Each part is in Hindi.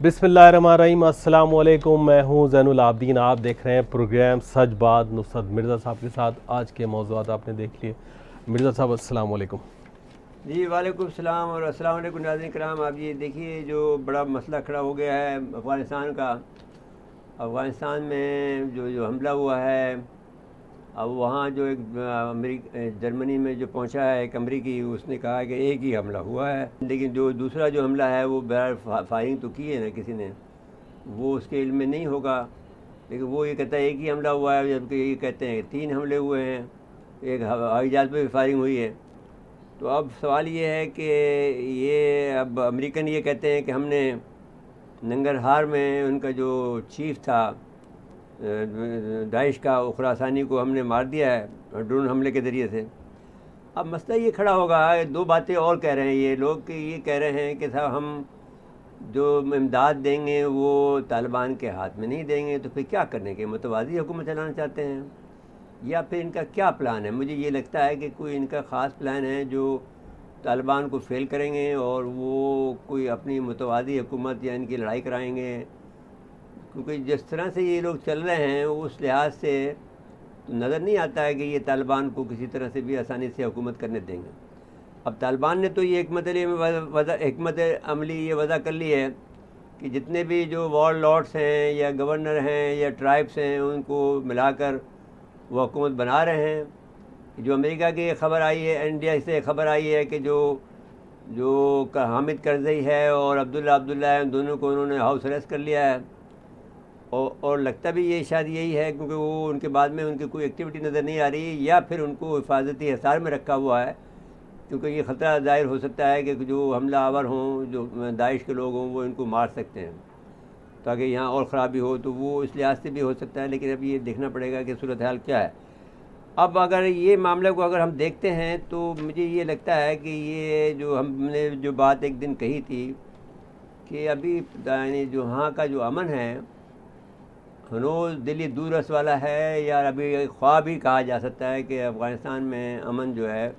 बिस्मिल्लाहिर्रहमानिर्रहीम, अस्सलाम वालेकुम। मैं हूं ज़ैनुल आबदीन। आप देख रहे हैं प्रोग्राम सच बात नुसरत मिर्ज़ा साहब के साथ। आज के मौज़ूआत आपने देख लिए। मिर्ज़ा साहब अस्सलाम वालेकुम। जी वालेकुम सलाम और अस्सलाम वालेकुम नाज़रीन कराम। आप ये देखिए जो बड़ा मसला खड़ा हो गया है अफ़गानिस्तान का। अफ़गानिस्तान में जो जो हमला हुआ है, अब वहाँ जो एक जर्मनी में जो पहुँचा है एक अमरीकी, उसने कहा है कि एक ही हमला हुआ है, लेकिन जो दूसरा जो हमला है वो बहर फायरिंग तो की है ना किसी ने, वो उसके इल्म में नहीं होगा। लेकिन वो ये कहता है एक ही हमला हुआ है, जबकि ये कहते हैं 3 हमले हुए हैं, एक हवाई जहाज़ पे भी फायरिंग हुई है। तो अब सवाल ये है कि ये अब अमेरिकन ये कहते हैं कि हमने नंगरहार में उनका जो चीफ था दाइश का, खुरासानी को हमने मार दिया है ड्रोन हमले के ज़रिए से। अब मसला ये खड़ा होगा, दो बातें और कह रहे हैं ये लोग कि ये कह रहे हैं कि साहब हम जो इमदाद देंगे वो तालिबान के हाथ में नहीं देंगे, तो फिर क्या करने के, मुतवाज़ी हुकूमत चलाना चाहते हैं या फिर इनका क्या प्लान है। मुझे ये लगता है कि कोई इनका ख़ास प्लान है जो तालिबान को फ़ेल करेंगे और वो कोई अपनी मुतवाज़ी हुकूमत या इनकी लड़ाई कराएंगे। क्योंकि जिस तरह से ये लोग चल रहे हैं उस लिहाज से तो नज़र नहीं आता है कि ये तालिबान को किसी तरह से भी आसानी से हुकूमत करने देंगे। अब तालिबान ने तो ये हिकमत अमली ये वज़ा कर ली है कि जितने भी जो वॉर लॉर्ड्स हैं या गवर्नर हैं या ट्राइब्स हैं उनको मिलाकर वो हुकूमत बना रहे हैं। जो अमेरिका की ख़बर आई है, इंडिया से ख़बर आई है कि जो जो हामिद करज़ई है और अब्दुल्ला है, दोनों को उन्होंने हाउस अरेस्ट कर लिया है। और लगता भी ये शायद यही है, क्योंकि वो उनके बाद में उनकी कोई एक्टिविटी नज़र नहीं आ रही, या फिर उनको हिफाजती हिसार में रखा हुआ है, क्योंकि ये ख़तरा ज़ाहिर हो सकता है कि जो हमला आवर हों, जो दाइश के लोग हों, वो इनको मार सकते हैं ताकि यहाँ और ख़राबी हो, तो वो इस लिहाज से भी हो सकता है। लेकिन अब ये देखना पड़ेगा कि सूरत हाल क्या है। अब अगर ये मामले को अगर हम देखते हैं तो मुझे ये लगता है कि ये जो हमने जो बात एक दिन कही थी कि अभी यानी जो वहाँ का जो अमन है हनोज दिली दूरस वाला है, या अभी ख्वाब ही कहा जा सकता है कि अफ़गानिस्तान में अमन जो है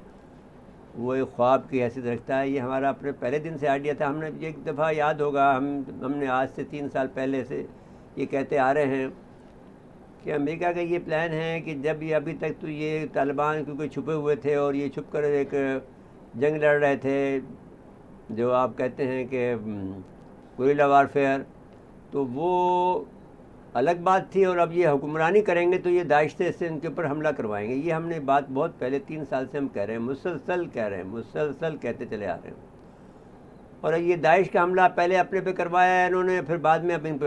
वो एक ख्वाब की हैसियत रखता है। ये हमारा अपने पहले दिन से आइडिया था। हमने एक दफ़ा याद होगा, हमने आज से 3 साल पहले से ये कहते आ रहे हैं कि अमेरिका का ये प्लान है कि जब ये अभी तक तो ये तालिबान क्योंकि छुपे हुए थे और ये छुप कर एक जंग लड़ रहे थे, जो आप कहते हैं कि गुरिल्ला वारफेयर, तो वो अलग बात थी। और अब ये हुक्मरानी करेंगे तो ये दाइश से इनके ऊपर हमला करवाएंगे। ये हमने बात बहुत पहले 3 साल से हम कह रहे हैं, मुसलसल कह रहे हैं, मुसलसल कहते चले आ रहे हैं। और ये दाइश का हमला पहले अपने पे करवाया है इन्होंने, फिर बाद में अब इन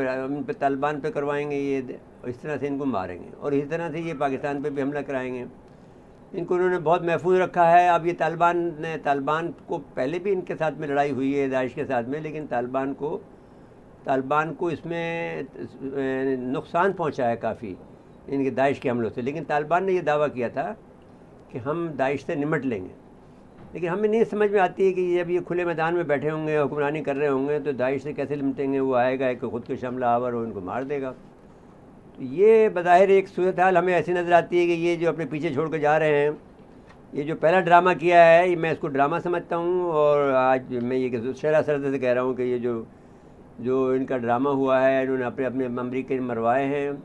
पे तालिबान पे करवाएंगे। ये इस तरह से इनको मारेंगे और इसी तरह से ये पाकिस्तान पे भी हमला कराएंगे। इनको उन्होंने बहुत महफूज रखा है। अब ये तालिबान को पहले भी इनके साथ में लड़ाई हुई है दाइश के साथ में, लेकिन तालिबान को इसमें नुकसान पहुंचा है काफ़ी इनके दाइश के हमलों से। लेकिन तालिबान ने यह दावा किया था कि हम दाइश से निमट लेंगे। लेकिन हमें नहीं समझ में आती है कि जब ये खुले मैदान में बैठे होंगे, हुक्मरानी कर रहे होंगे, तो दाइश से कैसे निपटेंगे। वो आएगा एक ख़ुद के हमला आवर हो, इनको मार देगा। तो ये बज़ाहिर एक सूरत हाल हमें ऐसी नज़र आती है कि ये जो अपने पीछे छोड़ कर जा रहे हैं, ये जो पहला ड्रामा किया है, ये मैं इसको ड्रामा समझता हूँ। और आज मैं ये शरा सरद से कह रहा हूँ कि ये जो इनका ड्रामा हुआ है, इन्होंने अपने अपने अमरीकन मरवाए हैं,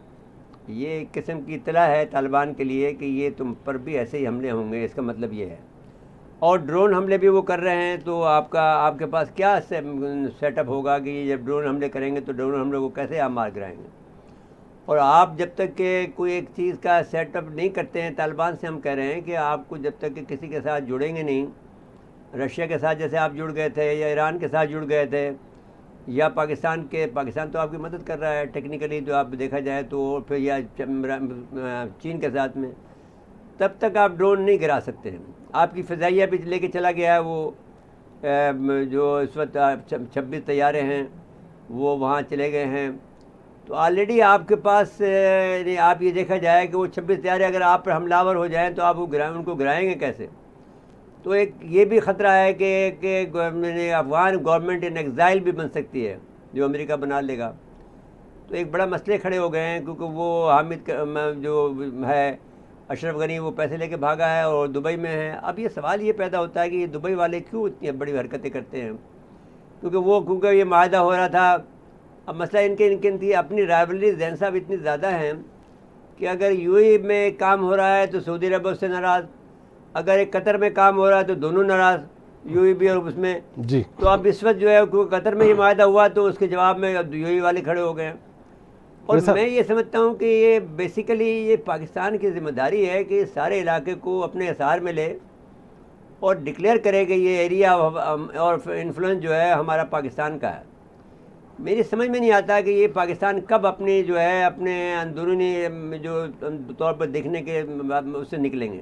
ये एक किस्म की इत्तला है तालिबान के लिए कि ये तुम पर भी ऐसे ही हमले होंगे। इसका मतलब ये है। और ड्रोन हमले भी वो कर रहे हैं, तो आपके पास क्या सेटअप होगा कि जब ड्रोन हमले करेंगे तो ड्रोन हमले को कैसे आप मार गिराएंगे। और आप जब तक के कोई एक चीज़ का सेटअप नहीं करते हैं, तालिबान से हम कह रहे हैं कि आपको जब तक कि किसी के साथ जुड़ेंगे नहीं, रशिया के साथ जैसे आप जुड़ गए थे या ईरान के साथ जुड़ गए थे, या पाकिस्तान तो आपकी मदद कर रहा है टेक्निकली, जो आप देखा जाए तो, फिर या चीन के साथ में, तब तक आप ड्रोन नहीं गिरा सकते हैं। आपकी फ़िज़ाइया भी लेके चला गया है वो, जो इस वक्त 26 तैयारे हैं वो वहाँ चले गए हैं। तो ऑलरेडी आपके पास आप ये देखा जाए कि वो 26 तैयारे अगर आप पर हमलावर हो जाएं तो आप उनको गिराएंगे कैसे। तो एक ये भी ख़तरा है कि अफ़गान गवर्नमेंट इन एग्ज़ाइल भी बन सकती है, जो अमेरिका बना लेगा। तो एक बड़ा मसले खड़े हो गए हैं, क्योंकि वो हामिद जो है अशरफ गनी, वो पैसे लेके भागा है और दुबई में है। अब ये सवाल ये पैदा होता है कि ये दुबई वाले क्यों इतनी बड़ी हरकतें करते हैं, क्योंकि ये माहदा हो रहा था अब मसला इनकी अपनी राइवलरी जैन साहब इतनी ज़्यादा है कि अगर यूएई में काम हो रहा है तो सऊदी अरब उससे नाराज़, अगर एक कतर में काम हो रहा है तो दोनों नाराज़, यूएई भी और उसमें जी। तो अब इस वक्त जो है कतर में ये मायदा हुआ तो उसके जवाब में यूएई वाले खड़े हो गए। और मैं ये समझता हूँ कि ये बेसिकली ये पाकिस्तान की जिम्मेदारी है कि सारे इलाके को अपने हिसार में ले और डिक्लेयर करे कि ये एरिया और इन्फ्लुएंस जो है हमारा पाकिस्तान का है। मेरी समझ में नहीं आता कि ये पाकिस्तान कब अपनी जो है अपने अंदरूनी जो तौर पर देखने के उससे निकलेंगे।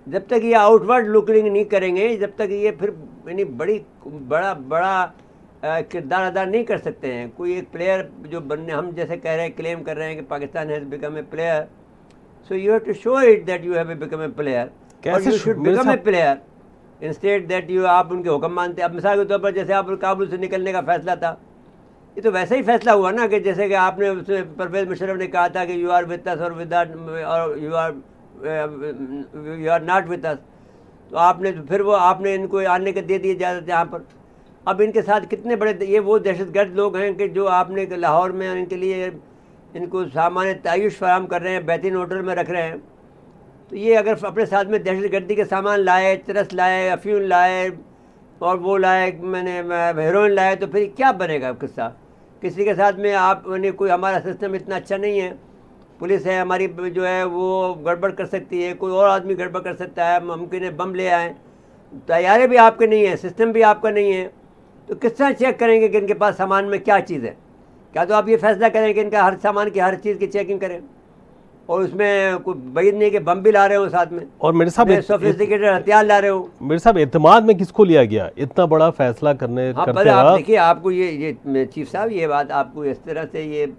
जब तक ये आउटवर्ड लुकिंग नहीं करेंगे, जब तक ये फिर यानी बड़ा किरदार अदा नहीं कर सकते हैं। कोई एक प्लेयर जो बनने हम जैसे कह रहे हैं, क्लेम कर रहे हैं कि Pakistan has become a player, so you have to show it that you have become a player और you should become a player instead that you आप उनके हुक्म मानते। अब मिसाल के तौर पर जैसे आप काबुल से निकलने का फैसला था, ये तो वैसा ही फैसला हुआ ना कि जैसे कि आपने उसमें परवेज़ मुशर्रफ ने कहा था कि यू आर विद अस और you are not with us, तो आपने फिर वो आपने इनको आने के दे दिए इजाज़त यहाँ पर। अब इनके साथ कितने बड़े ये वो दहशतगर्द लोग हैं कि जो आपने लाहौर में इनके लिए इनको सामान तायुश फराम कर रहे हैं, बेहतरीन होटल में रख रहे हैं। तो ये अगर अपने साथ में दहशतगर्दी के सामान लाए, चरस लाए, अफ्यून लाए और वो लाए मैंने हेरोइन लाए, तो फिर क्या बनेगा किस्सा। किसी के साथ में आप कोई हमारा सिस्टम इतना अच्छा नहीं है, पुलिस है हमारी जो है वो गड़बड़ कर सकती है, कोई और आदमी गड़बड़ कर सकता है, मुमकिन है बम ले आएँ, तैयारे भी आपके नहीं है, सिस्टम भी आपका नहीं है, तो किस तरह चेक करेंगे कि इनके पास सामान में क्या चीज़ है। क्या तो आप ये फैसला करें कि इनका हर सामान की हर चीज़ की चेकिंग करें और उसमें कोई बैद नहीं कि बम भी ला रहे हो साथ में और मेरे साहब सोफिस्टिकेटेड हथियार ला रहे हो। मेरे साहब एतमाद में किसको लिया गया इतना बड़ा फैसला करने करते आप देखिए, आपको ये चीफ साहब ये बात आपको इस तरह से ये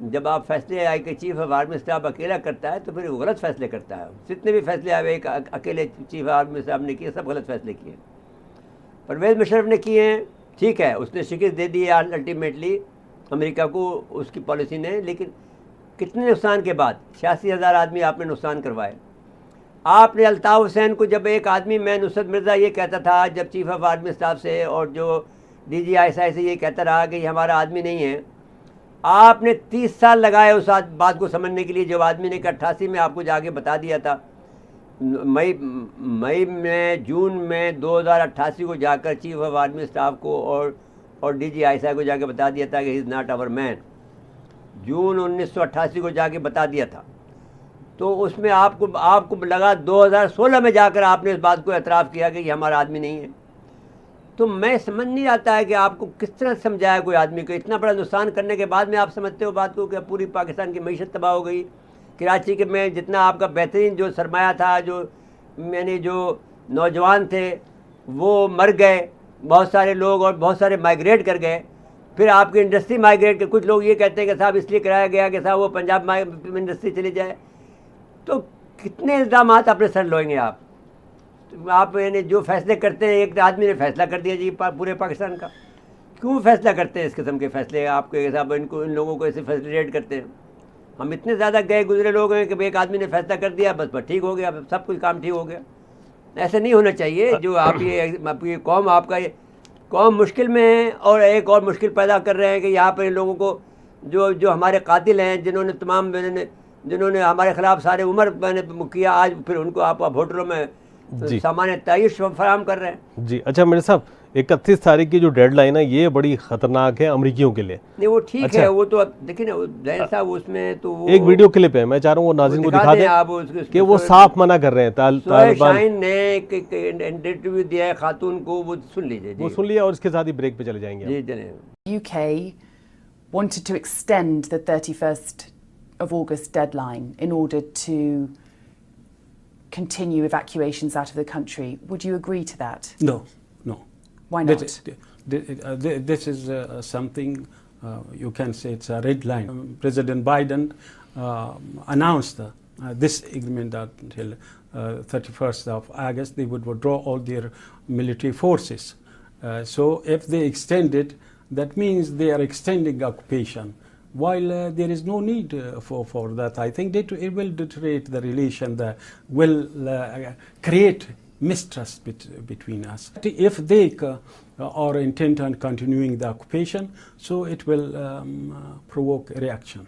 जब आप फैसले आए कि चीफ ऑफ आर्मी स्टाफ अकेला करता है तो फिर वो गलत फैसले करता है। जितने भी फैसले आए एक अकेले चीफ ऑफ आर्मी स्टाफ ने किए, सब गलत फैसले किए। परवेज़ मुशर्रफ ने किए हैं, ठीक है, उसने शिकस्त दे दी है अल्टीमेटली अमेरिका को उसकी पॉलिसी ने, लेकिन कितने नुकसान के बाद 86,000 आदमी आपने नुकसान करवाए। आपने अल्ताफ़ हुसैन को जब एक आदमी मैं नुसरत मिर्ज़ा ये कहता था जब चीफ ऑफ आर्मी स्टाफ से और जो DG ISI से ये कहता रहा कि ये हमारा आदमी नहीं है, आपने 30 साल लगाए उस बात को समझने के लिए। जब आदमी ने 88 में आपको जाके बता दिया था, मई में जून में 2088 को जाकर चीफ ऑफ आर्मी स्टाफ को और DG ISI को जाके बता दिया था कि he is not our man. जून 1988 को जाके बता दिया था। तो उसमें आपको लगा 2016 में जाकर आपने इस बात को एतराफ़ किया कि ये हमारा आदमी नहीं है। तो मैं समझ नहीं आता है कि आपको किस तरह समझाया कोई आदमी को। इतना बड़ा नुकसान करने के बाद में आप समझते हो बात को कि पूरी पाकिस्तान की मईशत तबाह हो गई। कराची के में जितना आपका बेहतरीन जो सरमाया था, जो मैंने जो नौजवान थे वो मर गए, बहुत सारे लोग और बहुत सारे माइग्रेट कर गए। फिर आपकी इंडस्ट्री माइग्रेट के कुछ लोग ये कहते हैं कि साहब इसलिए कराया गया कि साहब वो पंजाब इंडस्ट्री चली जाए। तो कितने इल्ज़ाम अपने सर लोएंगे आप। आप यानी जो फैसले करते हैं, एक आदमी ने फैसला कर दिया जी पूरे पाकिस्तान का, क्यों फैसला करते हैं इस किस्म के फैसले आपके हिसाब इन लोगों को ऐसे फैसिलिटेट करते हैं। हम इतने ज़्यादा गए गुजरे लोग हैं कि एक आदमी ने फैसला कर दिया बस ठीक हो गया, सब कुछ काम ठीक हो गया। ऐसा नहीं होना चाहिए। जो आप ये कौम आपका ये कौम मुश्किल में है और एक और मुश्किल पैदा कर रहे हैं कि यहाँ पर इन लोगों को जो हमारे कातिल हैं, जिन्होंने हमारे ख़िलाफ़ सारे उम्र मैंने किया, आज फिर उनको आप होटलों में सामान्य तायुश फराहम कर रहे हैं जी। अच्छा मेरे साहब 31 तारीख की जो डेडलाइन है ये बड़ी ख़तरनाक है अमरीकियों के लिए। नहीं वो ठीक अच्छा। है, वो तो अब देखिए ना जैन साहब उसमें तो वो एक वीडियो क्लिप है, मैं चाह रहा हूँ वो नाज़रीन को दिखा दें आप कि वो साफ मना कर रहे हैं। तालिबान ने एक इंटरव्यू दिया है खातून को, वो सुन लीजिए। वो सुन लिया और इसके साथ ही ब्रेक पे चले जाएंगे। जी चलें। UK wanted to extend the 31st of August deadline in order to continue evacuations out of the country. Would you agree to that? No. Why not? This is something you can say it's a red line. President Biden announced this agreement that until 31st of August they would withdraw all their military forces. So if they extend it, that means they are extending occupation. While there is no need for that, I think it will deteriorate the relation, that will create mistrust between us. If they or intent on continuing the occupation, so it will provoke a reaction.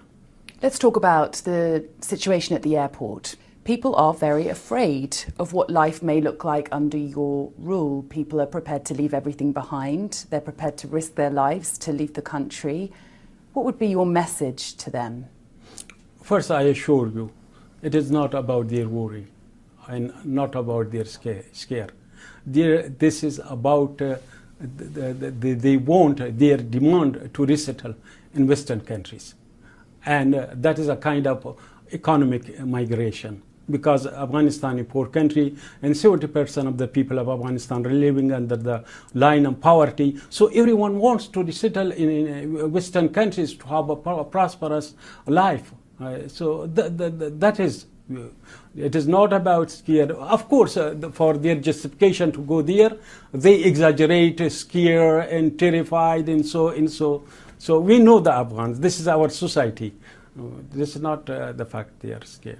Let's talk about the situation at the airport. People are very afraid of what life may look like under your rule. People are prepared to leave everything behind. They're prepared to risk their lives to leave the country. What would be your message to them? First, I assure you, it is not about their worry and not about their scare. This is about they want their demand to resettle in Western countries. And that is a kind of economic migration, because Afghanistan is a poor country and 70% of the people of Afghanistan are living under the line of poverty. So everyone wants to resettle in Western countries to have a prosperous life. So that is, it is not about scare. Of course, for their justification to go there, they exaggerate, scare and terrified and so. So we know the Afghans. This is our society. This is not the fact they are scared.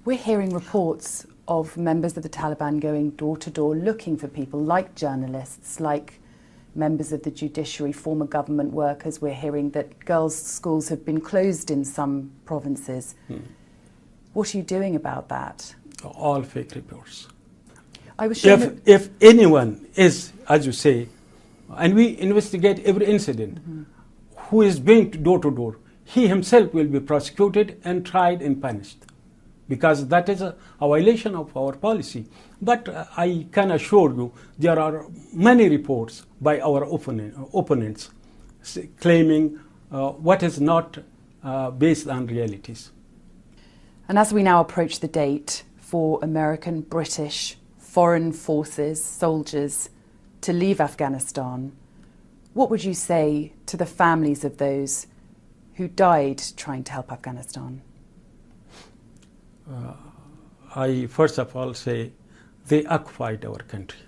We're hearing reports of members of the Taliban going door to door looking for people like journalists, like members of the judiciary, former government workers. We're hearing that girls' schools have been closed in some provinces. What are you doing about that? All fake reports. I was shown If anyone is, as you say, and we investigate every incident, who is going to door, he himself will be prosecuted and tried and punished, because that is a violation of our policy. But I can assure you, there are many reports by our opponents claiming what is not based on realities. And as we now approach the date for American, British, foreign forces, soldiers to leave Afghanistan, what would you say to the families of those who died trying to help Afghanistan? I first of all say they occupied our country.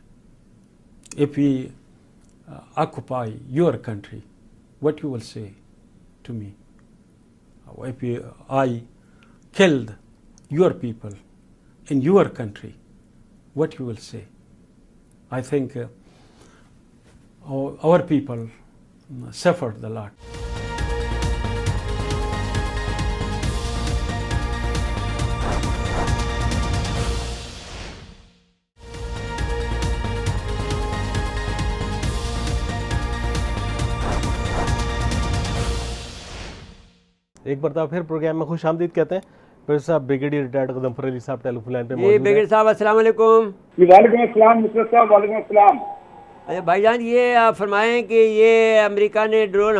If we occupy your country, what you will say to me? If I killed your people in your country, what you will say? I think our people suffered a lot. एक बार फिर प्रोग्राम में खुश आमदीद कहते हैं। फिर साहब ब्रिगेडियर रिटायर्ड गदमफर अली साहब टेलीफोन लाइन पे जी मौजूद हैं। ब्रिगेडियर साहब अस्सलाम वालेकुम। वालेकुम अस्सलाम मुस्लिम साहब, वालेकुम अस्सलाम। अच्छा भाईजान, ये आप फरमाएं कि ये अमेरिका ने ड्रोन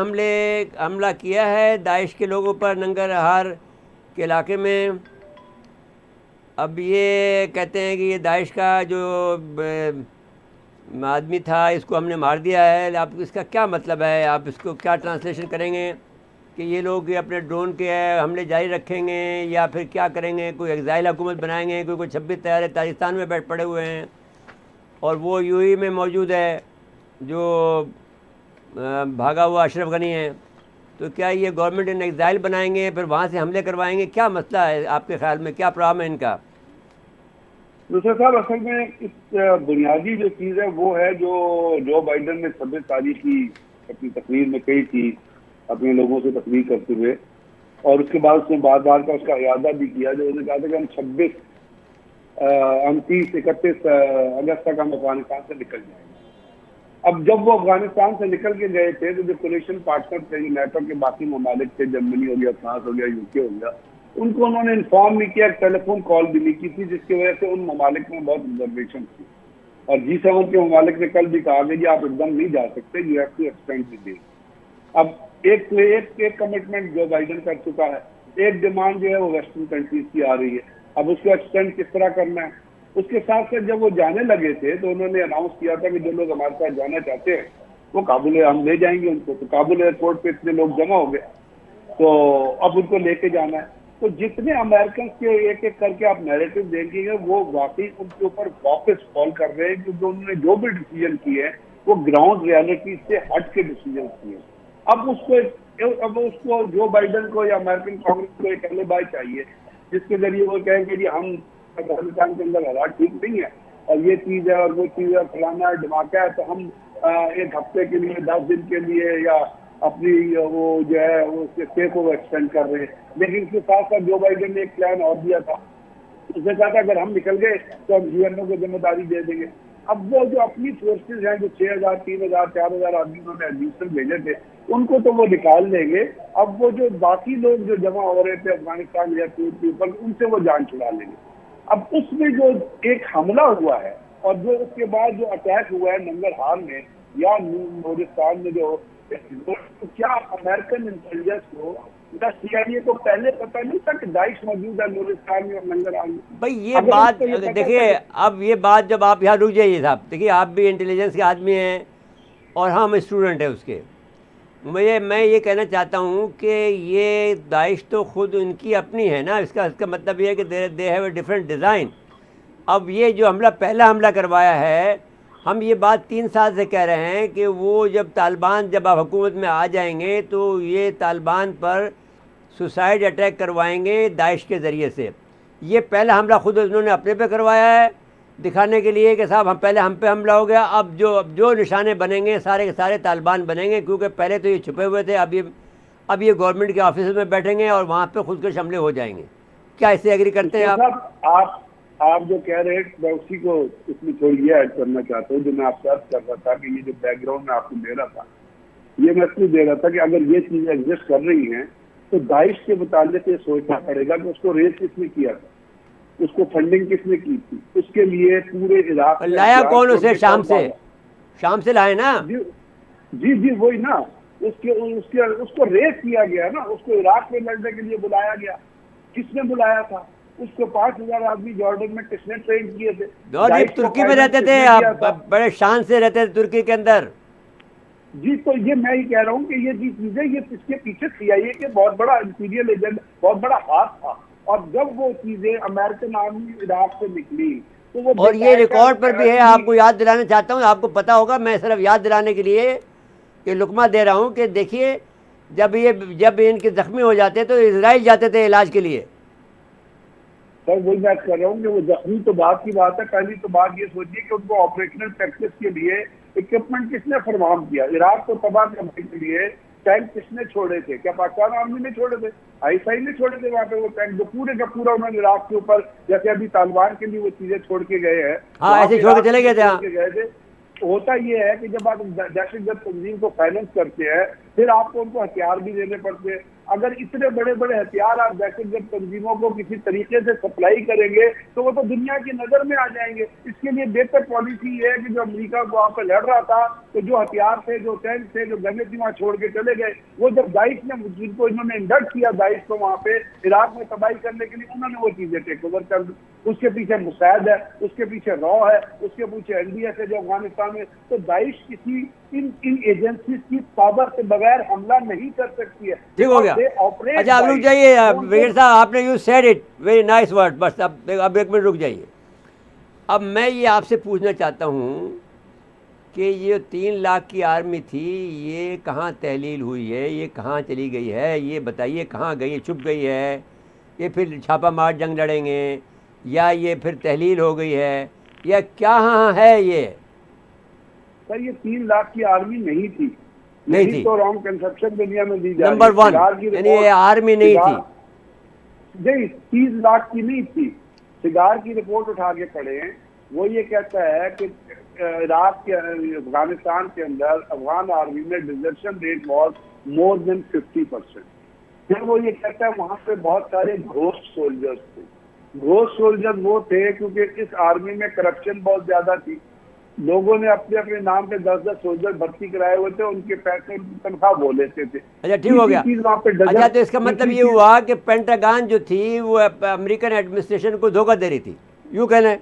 हमला किया है दाइश के लोगों पर नंगरहार के इलाके में। अब ये कहते हैं कि ये दाइश का जो आदमी था इसको हमने मार दिया है। आप इसका क्या मतलब है? आप इसको क्या ट्रांसलेशन करेंगे कि ये लोग अपने ड्रोन के हमले जारी रखेंगे या फिर क्या करेंगे? कोई एग्जाइल हुकूमत बनाएंगे? कोई 26 तैयार ताजिस्तान में बैठ पड़े हुए हैं और वो यूएई में मौजूद है जो भागा हुआ अशरफ गनी है। तो क्या ये गवर्नमेंट इन एग्जाइल बनाएंगे फिर वहाँ से हमले करवाएंगे? क्या मसला है आपके ख्याल में? क्या प्रॉब्लम है इनका? दूसरा साहब, असल में इस बुनियादी जो चीज़ है वो है जो बाइडन ने 26 तारीख की अपनी तकरीर में कही थी अपने लोगों से तकरीर करते हुए, और उसके बाद उसने बार बार का उसका इरादा भी किया जो उसने कहा था कि हम 30-31 अगस्त तक हम अफगानिस्तान से निकल जाएंगे। अब जब वो अफगानिस्तान से निकल के गए थे तो जो कोलिशन पार्टनर थे, जो नेटो के बाकी ममालिक थे, जर्मनी हो गया, फ्रांस हो गया, यूके हो गया, उनको उन्होंने इन्फॉर्म नहीं किया, टेलीफोन कॉल भी नहीं की थी, जिसकी वजह से उन ममालिक में बहुत रिजर्वेशन थी। और G7 के ममालिक ने कल भी कहा कि आप एकदम नहीं जा सकते, you have to extend the date. अब एक कमिटमेंट जो बाइडन कर चुका है, एक डिमांड जो है वो वेस्टर्न कंट्रीज की आ रही है, अब उसको एक्सटेंड किस तरह करना है। उसके साथ साथ जब वो जाने लगे थे तो उन्होंने अनाउंस किया था कि जो लोग हमारे साथ जाना चाहते हैं वो काबुल, हम ले जाएंगे उनको। तो काबुल एयरपोर्ट पे इतने लोग जमा हो गए तो अब उनको लेके जाना है। तो जितने अमेरिकन के एक एक करके आप नैरेटिव देखेंगे वो वाकई उनके ऊपर वापस फॉल कर रहे हैं, क्योंकि उन्होंने जो भी डिसीजन किए हैं वो ग्राउंड रियलिटी से हट के डिसीजन किए। अब उसको जो बाइडन को या अमेरिकन कांग्रेस को एक एलिबाई चाहिए जिसके जरिए वो कहें कि हम अफगानिस्तान के अंदर हालात ठीक नहीं है और ये चीज़ है और वो चीज़ है, फलाना है, धमाका है, तो हम एक हफ्ते के लिए, 10 दिन के लिए, या अपनी वो जो है वो स्टे को एक्सटेंड कर रहे हैं। लेकिन इसके साथ साथ जो बाइडेन ने एक प्लान और दिया था, उसने कहा था अगर हम निकल गए तो हम यूएनओ को जिम्मेदारी दे देंगे। अब वो जो अपनी फोर्सेज हैं, जो 6,000, 3,000, 4,000 आदमी उन्होंने एडमिशन भेजे थे, उनको तो वो निकाल देंगे। अब वो जो बाकी लोग जो जमा हो रहे थे अफगानिस्तान या के ऊपर, उनसे वो जान छुड़ा लेंगे। अब उसमें जो एक हमला हुआ है और जो उसके बाद जो अटैक हुआ है नंगरहार में या नूरिस्तान में, जो तो क्या अमेरिकन इंटेलिजेंस को या CIA को पहले पता नहीं था कि दाइश मौजूद है नूरिस्तान में और नंगरहार में? भाई ये बात देखिए, अब ये बात जब आप यहाँ रुक जाइए साहब, देखिए आप भी इंटेलिजेंस के आदमी हैं और हम स्टूडेंट हैं उसके। मैं ये कहना चाहता हूँ कि ये दाइश तो खुद इनकी अपनी है ना, इसका मतलब ये है कि they have a different design. अब ये जो पहला हमला करवाया है, हम ये बात 3 साल से कह रहे हैं कि वो जब तालिबान जब आप हुकूमत में आ जाएंगे तो ये तालिबान पर सुसाइड अटैक करवाएंगे दाइश के ज़रिए से। ये पहला हमला खुद उन्होंने अपने पे करवाया है, दिखाने के लिए कि साहब हम पे हमला हो गया। अब जो निशाने बनेंगे सारे के सारे तालिबान बनेंगे, क्योंकि पहले तो ये छुपे हुए थे, अब ये गवर्नमेंट के ऑफिस में बैठेंगे और वहाँ पे खुदकुश हमले हो जाएंगे। क्या इससे एग्री करते हैं आप जो कह रहे हैं, मैं उसी को इसमें थोड़ी ये ऐड करना चाहता हूँ जो मैं आपसे अर्ज कर रहा था कि ये जो बैकग्राउंड में आपको दे रहा था, ये मैं इसलिए दे रहा था कि अगर ये चीजें एग्जिस्ट कर रही हैं तो दाइश के मुताबिक ये सोचना पड़ेगा कि उसको रेस किसने किया था, उसको फंडिंग किसने की थी, उसके लिए पूरे इराक लाया कौन उसे? शाम से लाए ना। जी वही ना, उसको रेस किया गया ना, उसको इराक में लड़ने के लिए बुलाया गया। किसने बुलाया था उसको? 5,000 आदमी जॉर्डन में किसने ट्रेन किए थे? तुर्की में रहते थे, आप बड़े शान से रहते थे तुर्की के अंदर। जी तो ये मैं ही कह रहा हूँ कि ये जी चीजें, ये इसके पीछे CIA के बहुत बड़ा इंटीरियर एजेंट, बहुत बड़ा हाथ था। और जब वो चीजें अमेरिकन आर्मी इराक से निकली तो वो, और ये रिकॉर्ड पर भी है, आपको याद दिलाना चाहता हूँ, आपको पता होगा, मैं सिर्फ याद दिलाने के लिए ये लुकमा दे रहा हूँ कि देखिए जब इनके जख्मी हो जाते तो इजराइल जाते थे इलाज के लिए। सर वही बात कर रहा हूँ कि वो जख्मी तो बात की बात है। पहली तो बात ये सोचिए कि उनको ऑपरेशनल प्रैक्टिस के लिए इक्विपमेंट किसने फरमाम किया? इराक को तबाह करने के लिए टैंक किसने छोड़े थे? क्या पाकिस्तान आर्मी ने छोड़े थे? ISI ने छोड़े थे वहाँ पे वो टैंक? जो पूरे का पूरा उन्होंने इराक के ऊपर, जैसे अभी तालिबान के लिए वो चीजें छोड़ के गए हैं, ऐसे छोड़ के चले गए थे। होता ये है कि जब आप दहशतगर्द तंजीम को फाइनेंस करते हैं, फिर आपको उनको हथियार भी देने पड़ते हैं। अगर इतने बड़े बड़े हथियार आप दहशतगर्द तंजीमों को किसी तरीके से सप्लाई करेंगे तो वो तो दुनिया की नजर में आ जाएंगे। इसके लिए बेहतर पॉलिसी ये है कि जो अमेरिका वहाँ पे लड़ रहा था, तो जो हथियार थे, जो टैंक थे, जो गन्ने थी, वहाँ छोड़ के चले गए। वो जब दाइश ने, जिनको इन्होंने इंडक्ट किया दाइश को वहाँ पे इराक में तबाही करने के लिए, उन्होंने वो चीजें टेक ओवर कर दी। उसके पीछे मुसैद है, उसके पीछे रॉ है, उसके पीछे NDS है जो अफगानिस्तान में। तो दाइश किसी इन एजेंसी की पावर से बगैर हमला नहीं कर सकती है। ठीक हो गया। अच्छा आप रुक जाइए विकेट साहब, आपने you said it very nice word. बस अब 1 मिनट रुक जाइए। अब मैं ये आपसे पूछना चाहता हूँ कि ये 3 लाख की आर्मी थी, ये कहाँ तहलील हुई है? ये कहाँ चली गई है? ये बताइए, कहाँ गई? छुप गई है? ये फिर छापा मार जंग लड़ेंगे, या ये फिर तहलील हो गई है, या क्या है ये? सर ये 3 लाख की आर्मी नहीं थी। तो रॉन्ग कंसेप्शन दुनिया में दी जा रही है। नंबर 1 यानी ये आर्मी नहीं थी। नहीं, 30 लाख की नहीं थी। सिगार की रिपोर्ट उठा के पढ़े, वो ये कहता है कि इराक के, अफगानिस्तान के अंदर अफगान आर्मी में desertion rate was more than 50%। फिर वो ये कहता है वहां पे बहुत सारे घोस्ट सोल्जर्स थे। घोस्ट सोल्जर वो थे क्योंकि इस आर्मी में करप्शन बहुत ज्यादा थी। लोगों ने अपने अपने नाम पे 10-10 सोल्जर भर्ती कराए हुए थे, उनके पैसे, उनकी तनख्वाह वो लेते थे। अच्छा ठीक हो गया। अच्छा तो इसका मतलब ये हुआ कि पेंटागन जो थी वो अमेरिकन एडमिनिस्ट्रेशन को धोखा दे रही थी, यूँ कहना है?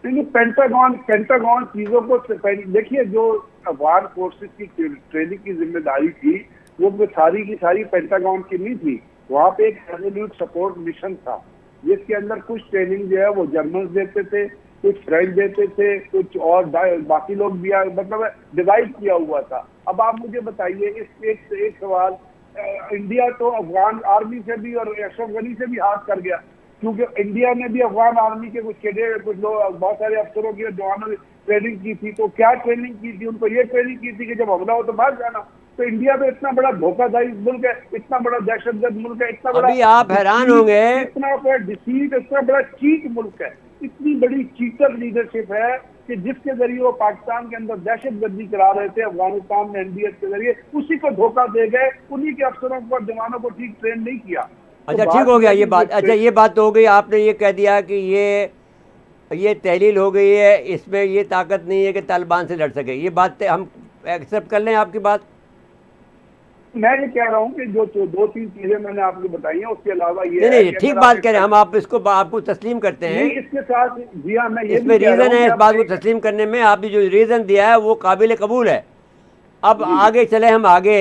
नहीं, पेंटागन चीजों को देखिए, जो अफगान फोर्सेस की ट्रेनिंग की जिम्मेदारी थी वो सारी की सारी पेंटागन की नहीं थी। वहाँ पे एक रेजोल्यूट सपोर्ट मिशन था जिसके अंदर कुछ ट्रेनिंग जो है वो जर्मन्स देते थे, कुछ फ्रेंच देते थे, कुछ और बाकी लोग भी, मतलब डिवाइड किया हुआ था। अब आप मुझे बताइए, इस एक सवाल, इंडिया तो अफगान आर्मी से भी और अशरफ गनी से भी हाथ कर गया। क्योंकि इंडिया ने भी अफगान आर्मी के कुछ कैडेट, कुछ लोग, बहुत सारे अफसरों की, जवानों की ट्रेनिंग की थी। तो क्या ट्रेनिंग की थी? उनको ये ट्रेनिंग की थी कि जब हमला हो तो भाग जाना। तो इंडिया में इतना बड़ा धोखाधड़ी मुल्क है, इतना बड़ा दहशतगर्द मुल्क है, इतना बड़ा, अभी आप हैरान होंगे, इतना बड़ा डिसीट, इतना बड़ा चीट मुल्क है, इतनी बड़ी चीटर लीडरशिप है कि जिसके जरिए वो पाकिस्तान के अंदर दहशतगर्दी करा रहे थे अफगानिस्तान में एनडीएस के जरिए, उसी को धोखा दे गए। उन्हीं के अफसरों को, जवानों को ठीक ट्रेन नहीं किया। अच्छा ठीक हो गया ये बात। अच्छा ये बात तो हो गई, आपने ये कह दिया कि ये तहलील हो गई है, इसमें ये ताकत नहीं है कि तालिबान से लड़ सके। ये बात हम एक्सेप्ट कर लें आपकी बात? मैं ये कह रहा हूँ कि जो 2-3 चीजें मैंने आपको बताई हैं, उसके अलावा ये नहीं ठीक बात कह रहे हैं हम, आप इसको आपको तस्लीम करते हैं। नहीं, इसके साथ जी हाँ, मैं ये इसमें रीज़न है इस बात को तस्लीम करने में, आपने जो रीज़न दिया है वो काबिल कबूल है। अब आगे चले हम आगे,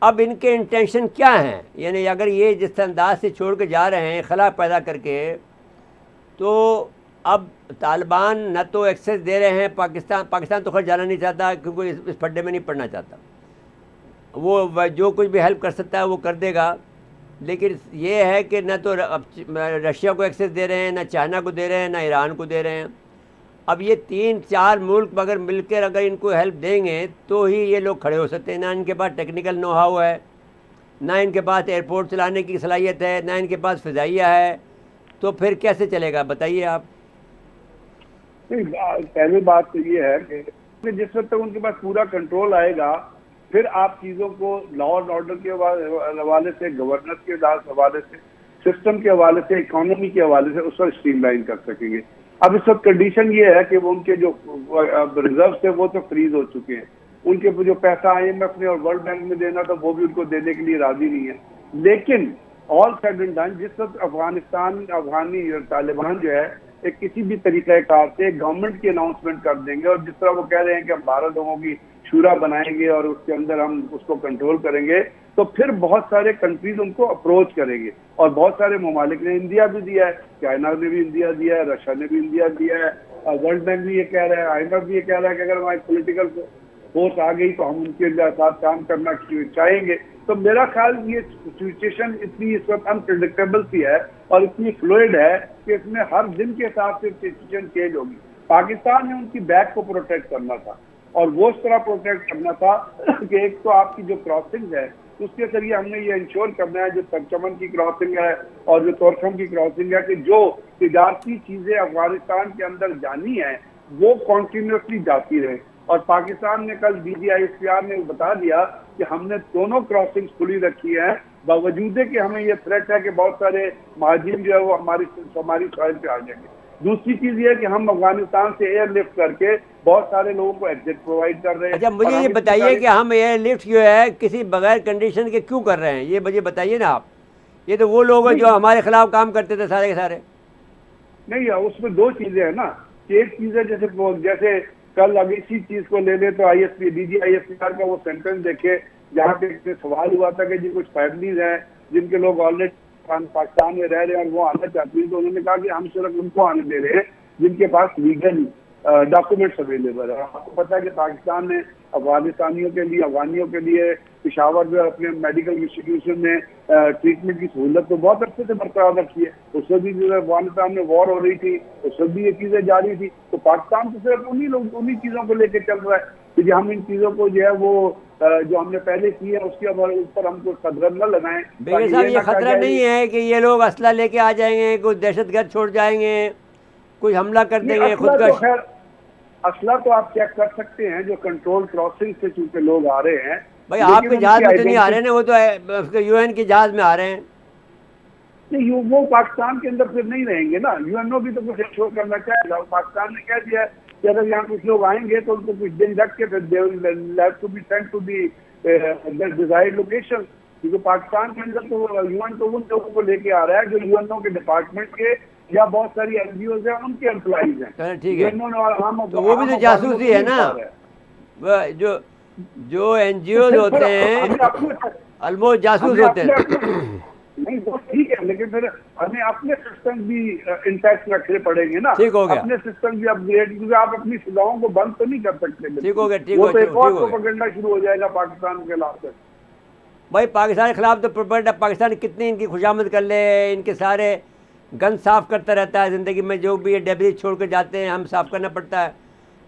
अब इनके इंटेंशन क्या हैं? यानी अगर ये जिस अंदाज से छोड़ के जा रहे हैं खला पैदा करके, तो अब तालिबान न तो एक्सेस दे रहे हैं, पाकिस्तान तो खैर जाना नहीं चाहता क्योंकि इस फड्डे में नहीं पड़ना चाहता। वो जो कुछ भी हेल्प कर सकता है वो कर देगा, लेकिन ये है कि न तो रशिया को एक्सेस दे रहे हैं, न चाइना को दे रहे हैं, न ईरान को दे रहे हैं। अब ये 3-4 मुल्क अगर मिलकर अगर इनको हेल्प देंगे तो ही ये लोग खड़े हो सकते हैं। ना इनके पास टेक्निकल नो हाउ है, ना इनके पास एयरपोर्ट चलाने की सलाहियत है, ना इनके पास फ़िज़ाइया है, तो फिर कैसे चलेगा बताइए आप? पहली बात तो ये है कि जिस वक्त तक उनके पास पूरा कंट्रोल आएगा, फिर आप चीज़ों को लॉ एंड ऑर्डर के हवाले से, गवर्नेंस के हवाले से, सिस्टम के हवाले से, इकोनॉमी के हवाले से उस पर स्ट्रीमलाइन कर सकेंगे। अब इस वक्त कंडीशन ये है कि वो उनके जो रिजर्व थे वो तो फ्रीज हो चुके हैं। उनके जो पैसा IMF ने और वर्ल्ड बैंक में देना था वो भी उनको देने के लिए राजी नहीं है। लेकिन ऑल सेड एंड डन, जिस वक्त अफगानी तालिबान जो है एक किसी भी तरीक़ाकार से गवर्नमेंट की अनाउंसमेंट कर देंगे, और जिस तरह वो कह रहे हैं कि हम 12 लोगों की शूरा बनाएंगे और उसके अंदर हम उसको कंट्रोल करेंगे, तो फिर बहुत सारे कंट्रीज उनको अप्रोच करेंगे। और बहुत सारे ममालिक ने इंडिया भी दिया है, चाइना ने भी इंडिया दिया है, रशिया ने भी इंडिया दिया है, वर्ल्ड बैंक भी ये कह रहा है, IMF भी ये कह रहा है कि अगर हमारी पॉलिटिकल फोर्स आ गई तो हम उनके साथ काम करना चाहेंगे। तो मेरा ख्याल ये सिचुएशन इतनी इस वक्त अनप्रेडिक्टेबल सी है और इतनी फ्लूइड है कि इसमें हर दिन के हिसाब से सिचुएशन चेंज होगी। पाकिस्तान ने उनकी बैक को प्रोटेक्ट करना था, और वो इस तरह प्रोटेक्ट करना था कि एक तो आपकी जो क्रॉसिंग है उसके जरिए हमने ये इंश्योर करना है, जो चमन की क्रॉसिंग है और जो तोरखम की क्रॉसिंग है, कि जो तिजारती चीजें अफगानिस्तान के अंदर जानी है वो कॉन्टिन्यूसली जाती रहे। और पाकिस्तान ने कल DGISPR ने बता दिया कि हमने दोनों क्रॉसिंग खुली रखी है, बावजूद कि हमें ये थ्रेट है कि बहुत सारे महाजिन जो है वो हमारी सॉइल पे आ जाएंगे। दूसरी चीज ये है कि हम अफगानिस्तान से एयरलिफ्ट करके बहुत सारे लोगों को एग्जिट प्रोवाइड कर रहे हैं। अच्छा मुझे ये बताइए कि हम एयरलिफ्ट जो है किसी बगैर कंडीशन के क्यों कर रहे हैं, ये मुझे बताइए ना आप। ये तो वो लोग हैं जो हमारे खिलाफ काम करते थे सारे के सारे। नहीं, उसमें 2 चीजें है ना। एक चीज है जैसे कल अब इसी चीज को ले ले तो DGISPR का वो सेंटेंस देखे जहाँ पे सवाल हुआ था कि जी कुछ फैमिलीज हैं जिनके लोग ऑलरेडी पाकिस्तान में रह रहे हैं और वो आना चाहती हैं, तो उन्होंने कहा कि हम सिर्फ उनको आने दे रहे हैं जिनके पास लीगल डॉक्यूमेंट्स अवेलेबल है। आपको पता है कि पाकिस्तान ने अफगानिस्तानियों के लिए पेशावर जो अपने मेडिकल इंस्टीट्यूशन में ट्रीटमेंट की सहूलत तो बहुत अच्छे से बरकरार रखी है। उससे भी जो अफगानिस्तान में वॉर हो रही थी उससे भी ये चीजें जारी थी। तो पाकिस्तान तो सिर्फ उन्हीं चीजों को लेकर चल रहा है कि हम इन चीजों को जो है वो जो हमने पहले की है उसके ऊपर हमको खतरा न लगाएं। साहब ये खतरा नहीं है कि ये लोग असला लेके आ जाएंगे, कुछ दहशतगर्द छोड़ जाएंगे, कोई हमला कर देंगे खुद। असला तो आप चेक कर सकते हैं, जो कंट्रोल क्रॉसिंग से चूंकि लोग आ रहे हैं। भाई आपके जहाज में तो नहीं आ रहे हैं, वो तो UN के जहाज में आ रहे हैं। नहीं, वो पाकिस्तान के अंदर फिर नहीं रहेंगे ना। UNO भी तो कुछ इंश्योर करना चाहेगा। पाकिस्तान ने कह दिया कि अगर यहाँ कुछ लोग आएंगे तो उनको कुछ दिन रख के फिर to be sent to the desired location. क्योंकि पाकिस्तान के अंदर तो UN तो उन लोगों को लेके आ रहा है जो UNO के डिपार्टमेंट के या बहुत सारी NGOs हैं उनके एम्प्लॉइज हैं। ठीक है, तो वो भी तो जासूसी है ना। जो NGOs होते हैं ऑलमोस्ट जासूस होते हैं। नहीं वो ठीक है, लेकिन फिर हमें अपने सिस्टम भी इंटैक्ट रखने पड़ेंगे ना। ठीक हो गया, अपने सिस्टम भी अपग्रेड, क्योंकि आप अपनी फिजाओं को बंद तो नहीं कर सकते। ठीक हो गया, ठीक हो गया। वो तो प्रोपेगेंडा शुरू हो जाएगा पाकिस्तान के खिलाफ। भाई पाकिस्तान के खिलाफ तो प्रोपेगेंडा, पाकिस्तान कितनी इनकी खुशामद कर ले, इनके सारे गन साफ़ करता रहता है ज़िंदगी में, जो भी ये डेब्रिस छोड़ कर जाते हैं हम साफ़ करना पड़ता है,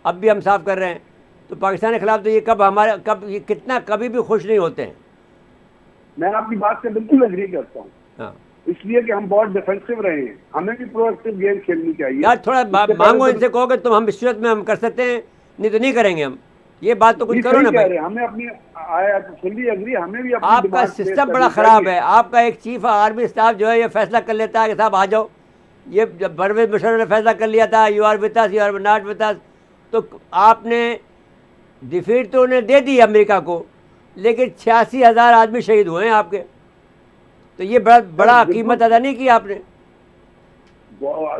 अब भी हम साफ़ कर रहे हैं। तो पाकिस्तान के ख़िलाफ़ तो ये कब ये कितना कभी भी खुश नहीं होते हैं। मैं आपकी बात से बिल्कुल एग्री करता हूँ, हाँ इसलिए कि हम बहुत डिफेंसिव रहे हैं, हमें भी प्रोएक्टिव गेम खेलनी चाहिए। यार थोड़ा इससे पहले मांगो तो- इनसे, कहो कि तुम हम विश्वत में हम कर सकते हैं, नहीं तो नहीं करेंगे हम। ये बात तो कुछ जी, करो सही ना कह भाई। रहे हैं, हमें अपनी आया फुल्ली एग्री, हमें भी अपनी आपका डिमांड पेश सिस्टम करनी बड़ा ख़राब चाहिए। है। आपका एक चीफ आर्मी स्टाफ जो है ये फैसला कर लेता है कि साहब आ जाओ, ये जब परवेज मुशर्रफ ने फैसला कर लिया था you are with us, you are not with us, तो आपने डिफीट तो उन्हें दे दी अमेरिका को, लेकिन 86,000 आदमी शहीद हुए हैं आपके, तो ये बड़ा बिल्कुल। कीमत अदा नहीं की आपने।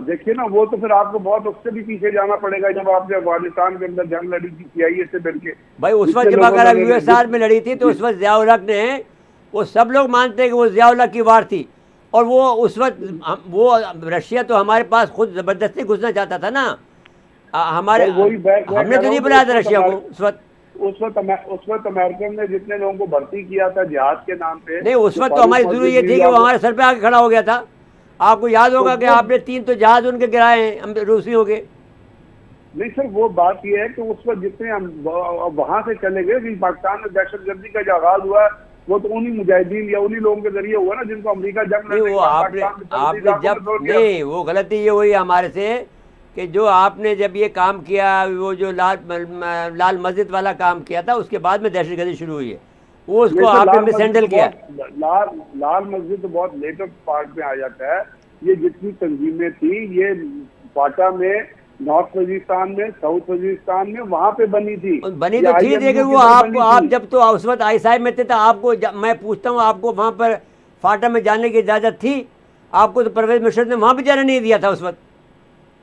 देखिए ना, वो तो फिर आपको बहुत उससे भी पीछे जाना पड़ेगा, जब आपने अफगानिस्तान के अंदर जंग लड़ी थी CIA से मिलके। भाई उस वक्त जितने जब लोगों अगर ने USSR में लड़ी थी तो उस वक्त ज़ियाउल हक ने, वो सब लोग मानते हैं कि वो ज़ियाउल हक की वार थी, और वो उस वक्त वो रशिया तो हमारे पास खुद ज़बरदस्ती घुसना चाहता था ना, हमारे वही हमने तो नहीं बनाया था रशिया को उस वक्त। उस वक्त अमेरिकन ने जितने लोगों को भर्ती किया था जिहाद के नाम पे, नहीं उस वक्त तो हमारी जरूरत ये थी कि वो हमारे सर पे आके खड़ा हो गया था। आपको याद होगा कि आपने 3 तो जहाज उनके गिराए हैं हम रूसियों के। नहीं सर, वो बात ये है कि उस वक्त जितने हम वहां से चले गए कि पाकिस्तान में दहशतगर्दी का जो आगाज हुआ वो तो उन्हीं मुजाहिदीन या उन्हीं लोगों के जरिए हुआ ना, जिनको अमेरिका जंग नहीं वो आपने जब नहीं, वो गलती ये हुई हमारे से कि जो आपने जब ये काम किया, वो जो लाल मस्जिद वाला काम किया था, उसके बाद में दहशतगर्दी शुरू हुई है, वो उसको आपने मिसहैंडल किया। लाल मस्जिद तो बहुत लेटर पार्ट में आ जाता है। ये जितनी तंजीमें थी ये फाटा में, नॉर्थ वजीरिस्तान में, साउथ वजीरिस्तान में, वहां पे बनी थी। बनी तो थी, लेकिन वो आपको, आप जब तो उस वक्त ISI में थे तो आपको मैं पूछता हूँ, आपको वहाँ पर फाटा में जाने की इजाज़त थी? आपको तो परवेज मुशर्रफ ने वहाँ भी जाने नहीं दिया था उस वक्त।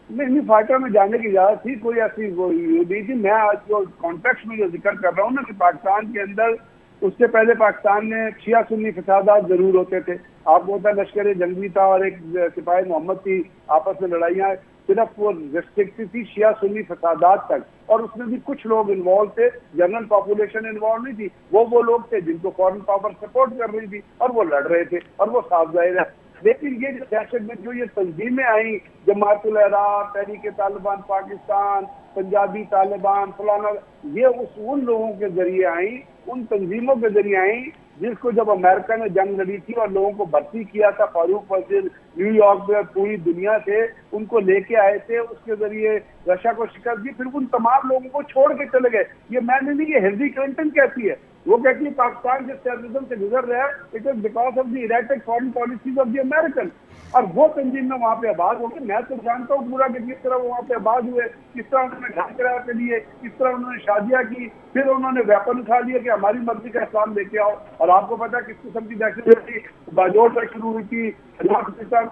नहीं, फाटा में जाने की इजाजत थी, कोई ऐसी नहीं थी। मैं आज जो कॉन्टेक्स्ट में जो जिक्र कर रहा हूँ ना कि पाकिस्तान के अंदर उससे पहले पाकिस्तान में शिया सुन्नी फसादात जरूर होते थे। आपको होता लश्कर जंगी था और एक सिपाही मोहम्मद थी, आपस में लड़ाइयाँ, सिर्फ वो रिस्ट्रिक्टेड थी शिया सुन्नी फसादात तक, और उसमें भी कुछ लोग इन्वॉल्व थे, जनरल पॉपुलेशन इन्वॉल्व नहीं थी। वो लोग थे जिनको फॉरेन पावर सपोर्ट कर रही थी और वो लड़ रहे थे, और वो साफ जाहिर है। लेकिन ये जो दहशत में जो ये तंजीमें आई, जमातुल अहरार, तहरीक तालिबान पाकिस्तान, पंजाबी तालिबान, फलाना, ये उन लोगों के जरिए आई, उन तंजीमों के जरिए आई जिसको जब अमेरिका ने जंग लड़ी थी और लोगों को भर्ती किया था फारूक वजीर न्यूयॉर्क में, पूरी दुनिया से उनको लेके आए थे, उसके जरिए रशिया को शिकस्त दी, फिर उन तमाम लोगों को छोड़ के चले गए। ये मैंने नहीं, ये हिलरी क्लिंटन कहती है। वो कहती है पाकिस्तान जिस टेररिज्म से गुजर रहा है it is because of the erratic foreign policies of the American. और वो तंजीम में वहाँ पे आबाद हो गए। मैं तो जानता हूँ पूरा कि किस तरह वो वहाँ पे आबाद हुए, किस तरह उन्होंने घर किराया के लिए, किस तरह उन्होंने शादियाँ की, फिर उन्होंने वेपन उठा लिया कि हमारी मर्जी का इस्लाम लेके आओ। और आपको पता है किस किस्म की दहशतगर्दी बाजोर तक शुरू हुई थी,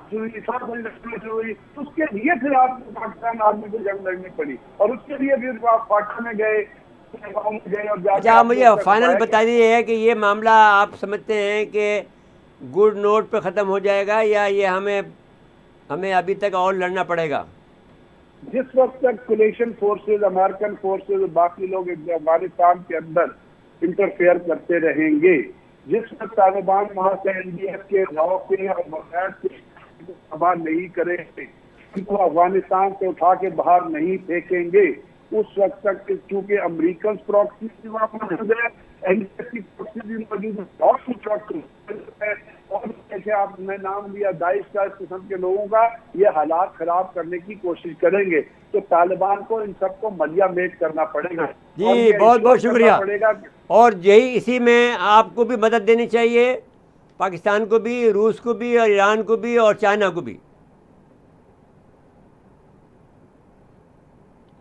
शुरू हुई, उसके लिए फिर आपको पाकिस्तान आर्मी को जंग लड़नी पड़ी, और उसके लिए फिर आप फाटा में गए। अच्छा, मुझे फाइनल बता दीजिए है कि ये मामला आप समझते हैं कि गुड नोट पे ख़त्म हो जाएगा, या ये हमें अभी तक और लड़ना पड़ेगा? जिस वक्त तक कोलिशन फोर्सेज, अमेरिकन फोर्सेज, बाकी लोग अफगानिस्तान के अंदर इंटरफेयर करते रहेंगे, जिस वक्त तालिबान वहां से NDF के गाँव के और बगैर तबाह नहीं करेंगे, उनको अफगानिस्तान से उठा के बाहर नहीं फेंकेंगे, उस वक्त तक चूंकि अमेरिकन प्रॉक्सी वहाँ मौजूद है, NDF की प्रॉक्सी भी मौजूद है, बहुत सी प्रॉक्सी है, और जैसे आपने नाम लिया दाइश का, इस किस्म के लोगों का, ये हालात खराब करने की कोशिश करेंगे तो तालिबान को इन सबको मलिया मेट करना पड़ेगा। जी बहुत बहुत शुक्रिया। और यही इसी में आपको भी मदद देनी चाहिए, पाकिस्तान को भी, रूस को भी, और ईरान को भी, और चाइना को भी।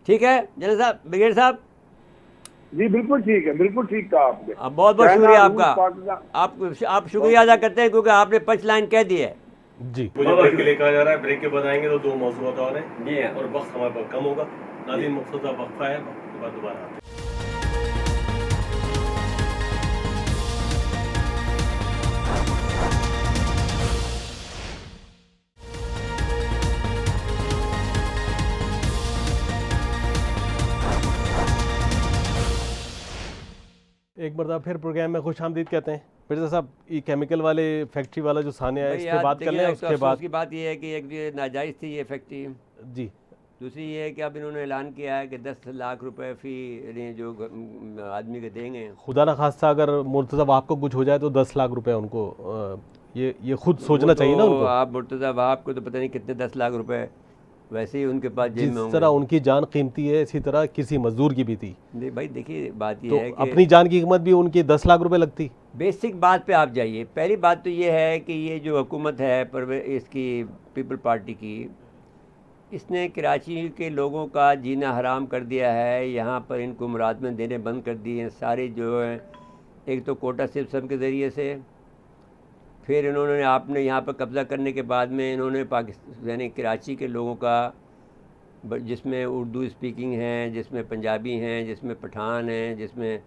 ठीक है जनरल साहब, ब्रिगेडियर साहब? जी बिल्कुल ठीक है, बिल्कुल ठीक कहा आपने। बहुत बहुत शुक्रिया आपका। आप शुक्रिया अदा करते हैं क्योंकि आपने पंच लाइन कह दी है। जी मुझे ब्रेक के लिए कहा जा रहा है, ब्रेक के बाद आएंगे तो 2 मौजूद और हैं जी हाँ। और वक्त हमारे पास कम होगा। नाज़रीन मुख्तसर वक्फा है, वक्त के बाद दोबारा आते हैं। एक मरतबा फिर प्रोग्राम में खुश आमदीद कहते हैं। मिर्ज़ा साहब, ये केमिकल वाले फैक्ट्री वाला जो सानिया है, भाई इस यार पे बात कर देखिए, लें एक तो उसके बाद। अफसोस की बात यह है कि एक ये नाजायज़ थी ये फैक्ट्री। जी दूसरी ये है कि अब इन्होंने ऐलान किया है कि 10 लाख रुपए फ़ी जो आदमी के देंगे। खुदा ना खास्ता अगर मुर्तज़ा वहाब को कुछ हो जाए तो 10 लाख रुपए उनको ये खुद सोचना वो चाहिए ना तो उनको। आप मुर्तज़ा वहाब को तो पता नहीं कितने 10 लाख रुपए वैसे ही उनके पास जेब में जिस होंगे। तरह उनकी जान कीमती है, इसी तरह किसी मजदूर की भी थी। नहीं भाई देखिए, बात तो ये है कि अपनी जान की कीमत भी उनकी 10 लाख रुपए लगती। बेसिक बात पे आप जाइए। पहली बात तो ये है कि ये जो हुकूमत है इसकी पीपल पार्टी की, इसने कराची के लोगों का जीना हराम कर दिया है। यहाँ पर इनको मुरादमें देने बंद कर दिए हैं सारे जो है। एक तो कोटा सिस्टम के ज़रिए से, फिर इन्होंने आपने यहाँ पर कब्ज़ा करने के बाद में इन्होंने पाकिस्तान यानी कराची के लोगों का, जिसमें उर्दू स्पीकिंग हैं, जिसमें पंजाबी हैं, जिसमें पठान हैं, जिसमें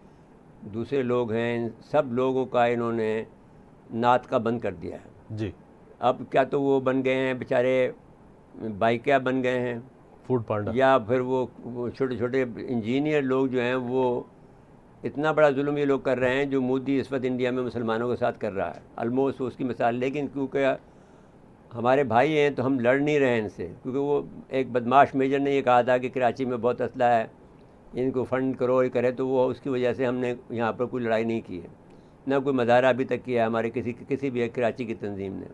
दूसरे लोग हैं, इन सब लोगों का इन्होंने नात का बंद कर दिया है। जी, अब क्या तो वो बन गए हैं बेचारे बाइकिया बन गए हैं, फूड पांडा। या फिर वो छोटे छोटे इंजीनियर लोग जो हैं वो इतना बड़ा जुल्म ये लोग कर रहे हैं जो मोदी इस वक्त इंडिया में मुसलमानों के साथ कर रहा है। ऑलमोस्ट उसकी मिसाल। लेकिन क्योंकि हमारे भाई हैं तो हम लड़ नहीं रहे हैं इनसे, क्योंकि वो एक बदमाश मेजर ने ये कहा था कि कराची में बहुत असला है, इनको फ़ंड करो, ये करे, तो वो उसकी वजह से हमने यहाँ पर कोई लड़ाई नहीं की है, ना कोई मज़ारा अभी तक किया है हमारे किसी भी कराची की तंजीम ने।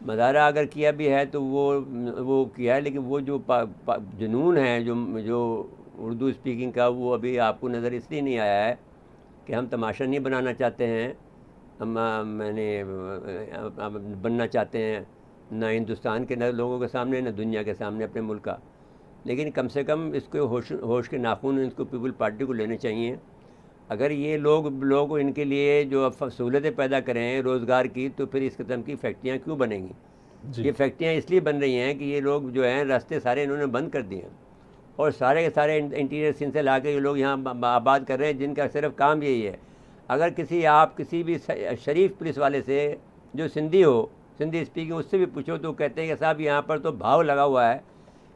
मज़ारा अगर किया भी है तो वो किया है, लेकिन वो जो जुनून है जो उर्दू स्पीकिंग का, वो अभी आपको नज़र इसलिए नहीं आया है कि हम तमाशा नहीं बनाना चाहते हैं, हम बनना चाहते हैं ना हिंदुस्तान के लोगों के सामने, ना दुनिया के सामने अपने मुल्क का। लेकिन कम से कम इसको होश के नाखून इनको पीपल पार्टी को लेने चाहिए। अगर ये लोग इनके लिए जो सहूलतें पैदा करें रोज़गार की, तो फिर इस किस्म की फैक्ट्रियाँ क्यों बनेंगी? ये फैक्ट्रियाँ इसलिए बन रही हैं कि ये लोग जो हैं रास्ते सारे इन्होंने बंद कर दिए हैं, और सारे के सारे इंटीरियर सिंध से ला के ये लोग यहाँ आबाद कर रहे हैं, जिनका सिर्फ काम यही है। अगर किसी भी शरीफ पुलिस वाले से जो सिंधी स्पीकिंग, उससे भी पूछो तो कहते हैं कि साहब यहाँ पर तो भाव लगा हुआ है